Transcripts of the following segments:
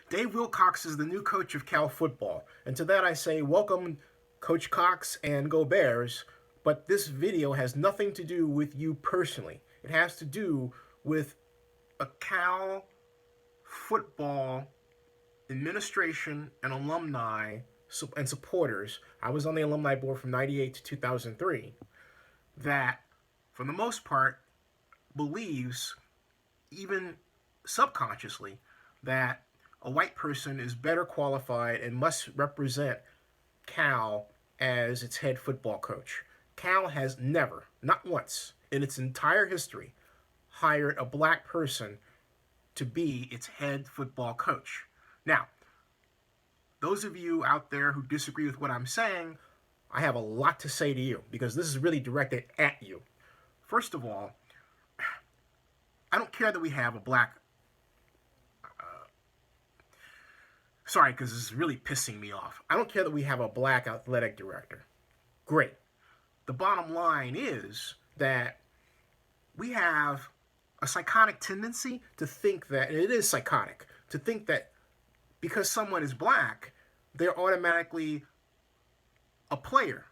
Dave Wilcox is the new coach of Cal football, and to that I say, welcome, Coach Cox, and go Bears. But this video has nothing to do with you personally. It has to do with a Cal football administration and alumni and supporters. I was on the alumni board from 98 to 2003 that, for the most part, believes, even subconsciously, that a white person is better qualified and must represent Cal as its head football coach. Cal has never, not once, in its entire history, hired a black person to be its head football coach. Now, those of you out there who disagree with what I'm saying, I have a lot to say to you because this is really directed at you. First of all, I don't care that we have a black. Sorry, because this is really pissing me off. I don't care that we have a black athletic director. Great. The bottom line is that we have a psychotic tendency to think that, and it is psychotic, to think that because someone is black, they're automatically a player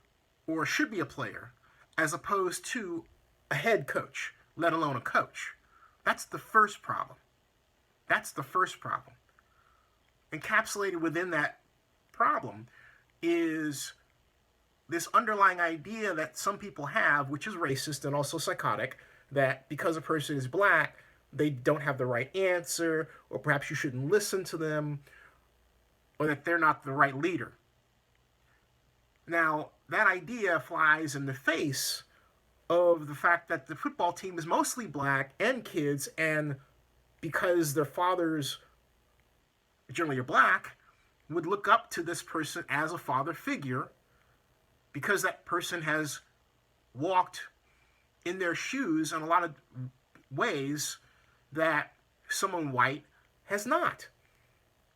or should be a player as opposed to a head coach, let alone a coach. That's the first problem. That's the first problem. Encapsulated within that problem is this underlying idea that some people have, which is racist and also psychotic, that because a person is black, they don't have the right answer, or perhaps you shouldn't listen to them, or that they're not the right leader. Now, that idea flies in the face of the fact that the football team is mostly black and kids, and because their fathers generally are black, would look up to this person as a father figure because that person has walked in their shoes in a lot of ways that someone white has not.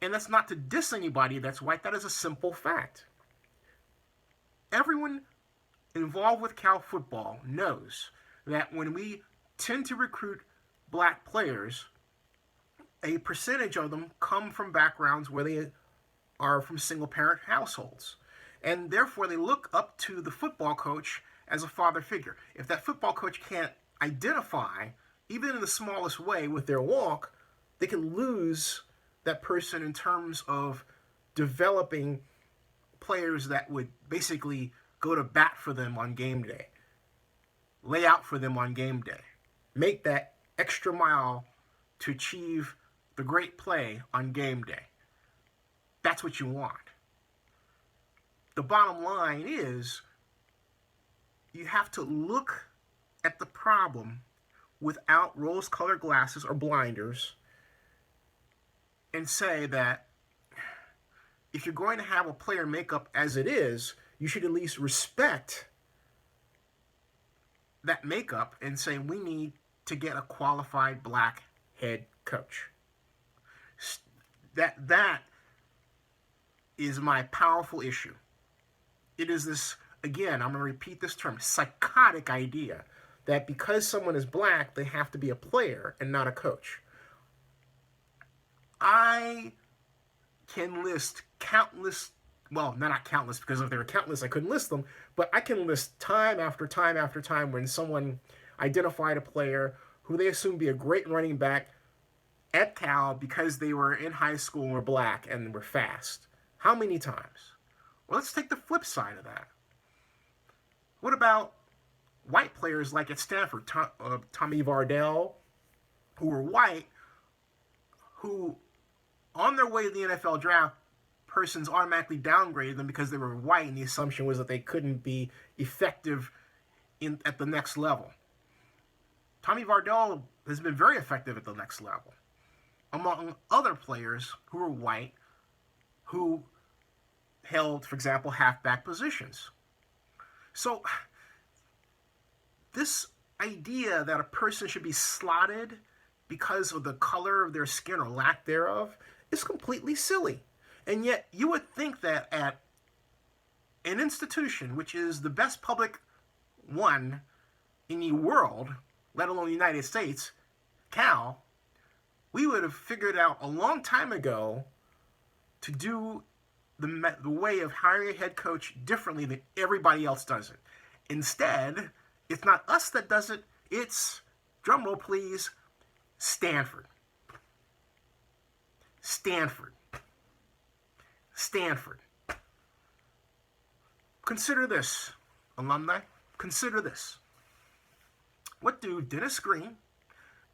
And that's not to diss anybody that's white. That is a simple fact. Everyone involved with Cal football knows that when we tend to recruit black players, a percentage of them come from backgrounds where they are from single-parent households. And therefore, they look up to the football coach as a father figure. If that football coach can't identify, even in the smallest way, with their walk, they can lose that person in terms of developing players that would basically go to bat for them on game day, lay out for them on game day, make that extra mile to achieve the great play on game day. That's what you want. The bottom line is you have to look at the problem without rose-colored glasses or blinders and say that if you're going to have a player makeup as it is, you should at least respect that makeup and say we need to get a qualified black head coach. That is my powerful issue. It is this, again, I'm going to repeat this term, psychotic idea that because someone is black, they have to be a player and not a coach. I can list countless, well, not countless, because if they were countless, I couldn't list them, but I can list time after time after time when someone identified a player who they assumed to be a great running back at Cal because they were in high school and were black and were fast. How many times? Well, let's take the flip side of that. What about white players like at Stanford, Tommy Vardell, who were white, who on their way to the NFL draft, persons automatically downgraded them because they were white, and the assumption was that they couldn't be effective at the next level. Tommy Vardell has been very effective at the next level, among other players who were white, who held, for example, halfback positions. So this idea that a person should be slotted because of the color of their skin or lack thereof is completely silly. And yet you would think that at an institution which is the best public one in the world, let alone the United States, Cal, we would have figured out a long time ago to do the way of hiring a head coach differently than everybody else does it. Instead, it's not us that does it, it's, drumroll please, Stanford. Stanford. Stanford. Consider this, alumni. Consider this. What do Dennis Green,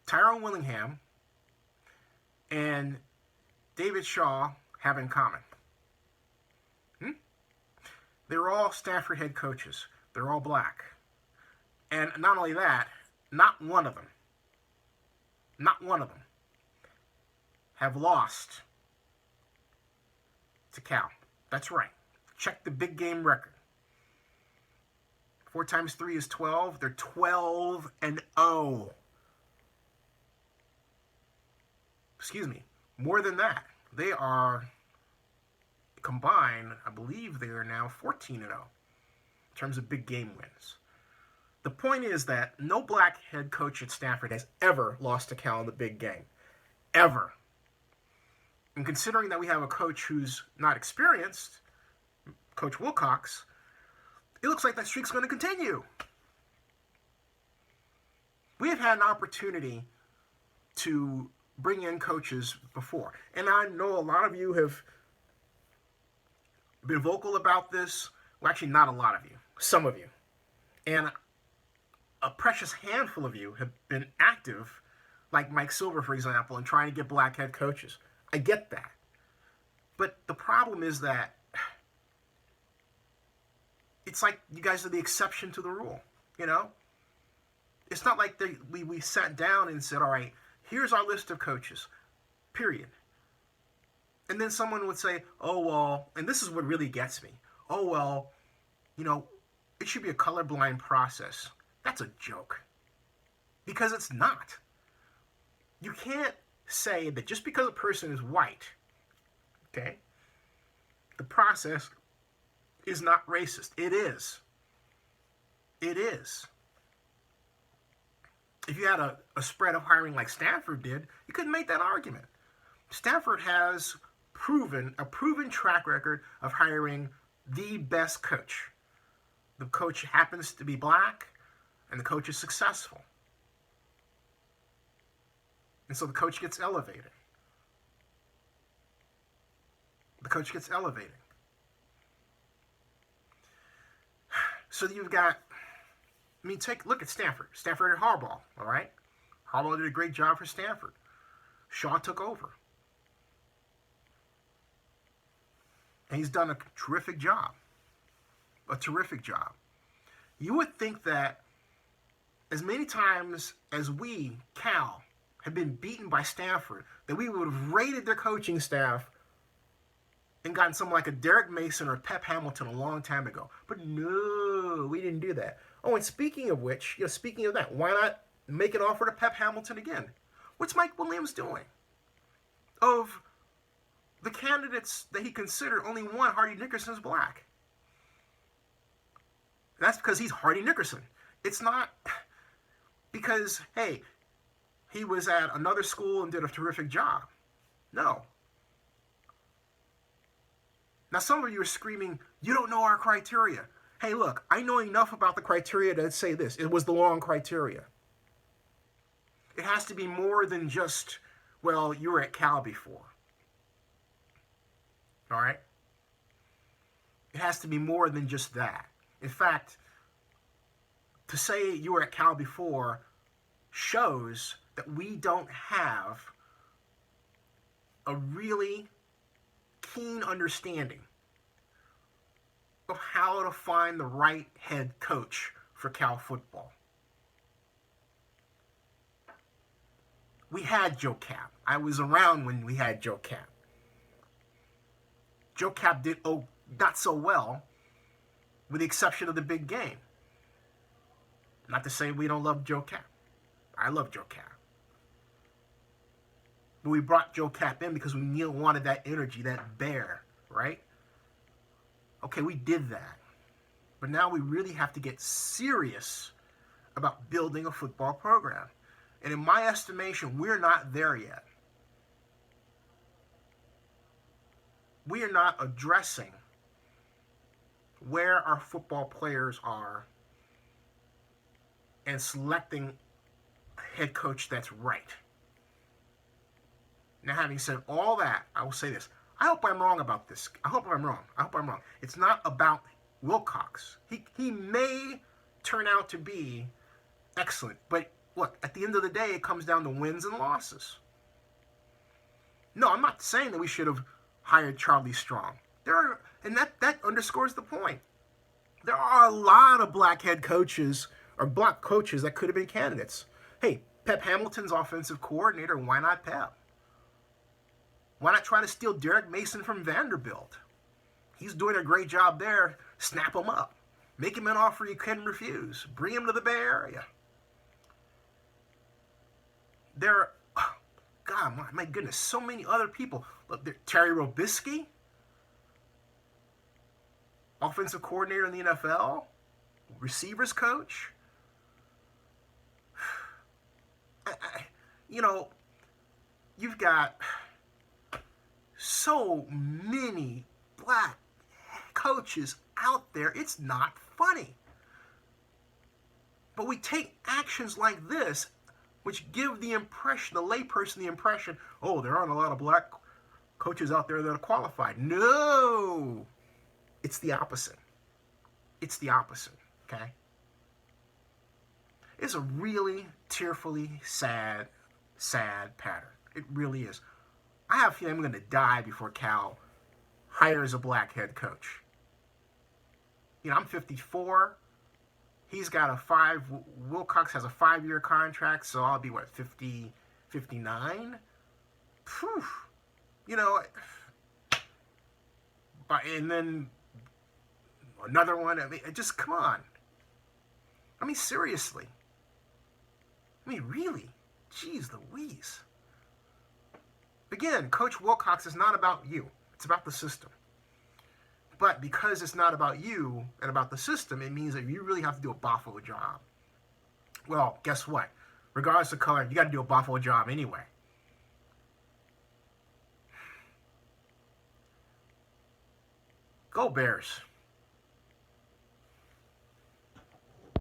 Tyrone Willingham, and David Shaw have in common? They're all Stanford head coaches. They're all black. And not only that, not one of them have lost to Cal. That's right. Check the big game record. 4 times 3 is 12. They're 12-0. Excuse me. More than that. They are combined, I believe they are now 14-0 in terms of big game wins. The point is that no black head coach at Stanford has ever lost to Cal in the big game. Ever. And considering that we have a coach who's not experienced, Coach Wilcox, it looks like that streak's going to continue. We have had an opportunity to bring in coaches before. And I know a lot of you have been vocal about this. Well, actually, not a lot of you. Some of you. And a precious handful of you have been active, like Mike Silver, for example, in trying to get black head coaches. I get that. But the problem is that it's like you guys are the exception to the rule, you know? It's not like we sat down and said, all right, here's our list of coaches, period. And then someone would say, oh, well, and this is what really gets me. Oh, well, you know, it should be a colorblind process. That's a joke. Because it's not. You can't say that just because a person is white, okay, the process is not racist. It is. It is. If you had a spread of hiring like Stanford did, you couldn't make that argument. Stanford has a proven track record of hiring the best coach. The coach happens to be black, and the coach is successful. And so the coach gets elevated. The coach gets elevated. So you've got, I mean, look at Stanford. Stanford had Harbaugh, all right? Harbaugh did a great job for Stanford. Shaw took over. And he's done a terrific job. A terrific job. You would think that as many times as we, Cal, have been beaten by Stanford, that we would have rated their coaching staff and gotten someone like a Derek Mason or Pep Hamilton a long time ago. But no, we didn't do that. Oh, and speaking of which, speaking of that, why not make an offer to Pep Hamilton again? What's Mike Williams doing? Of the candidates that he considered, only one, Hardy Nickerson, is black. That's because he's Hardy Nickerson. It's not because, hey, he was at another school and did a terrific job. No. Now, some of you are screaming, you don't know our criteria. Hey, look, I know enough about the criteria to say this. It was the wrong criteria. It has to be more than just, well, you were at Cal before. All right? It has to be more than just that. In fact, to say you were at Cal before shows that we don't have a really keen understanding of how to find the right head coach for Cal football. We had Joe Kapp. I was around when we had Joe Kapp. Joe Kapp did not so well, with the exception of the big game. Not to say we don't love Joe Kapp. I love Joe Kapp. But we brought Joe Kapp in because we wanted that energy, that bear, right? Okay, we did that. But now we really have to get serious about building a football program. And in my estimation, we're not there yet. we are not addressing where our football players are and selecting a head coach that's right. Now, having said all that, I will say this. I hope I'm wrong about this. I hope I'm wrong. It's not about Wilcox. He may turn out to be excellent, but look, at the end of the day, it comes down to wins and losses. No, I'm not saying that we should have hired Charlie Strong. That underscores the point. There are a lot of black head coaches or black coaches that could have been candidates. Hey, Pep Hamilton's offensive coordinator. Why not Pep? Why not try to steal Derek Mason from Vanderbilt? He's doing a great job there. Snap him up. Make him an offer you can refuse. Bring him to the Bay Area. God, my goodness, so many other people. Look, Terry Robisky, offensive coordinator in the NFL, receivers coach. You've got so many black coaches out there, it's not funny. But we take actions like this, which give the impression, the layperson the impression, oh, there aren't a lot of black coaches out there that are qualified. No! It's the opposite. It's the opposite, okay? It's a really tearfully sad pattern. It really is. I have a feeling I'm going to die before Cal hires a black head coach. I'm 54. He's got Wilcox has a 5-year contract, so I'll be, 50, 59? Phew. And then another one. Just come on. Seriously. Really. Jeez Louise. Again, Coach Wilcox is not about you. It's about the system. But because it's not about you and about the system, it means that you really have to do a boffo job. Well, guess what? Regardless of color, you got to do a boffo job anyway. Go Bears.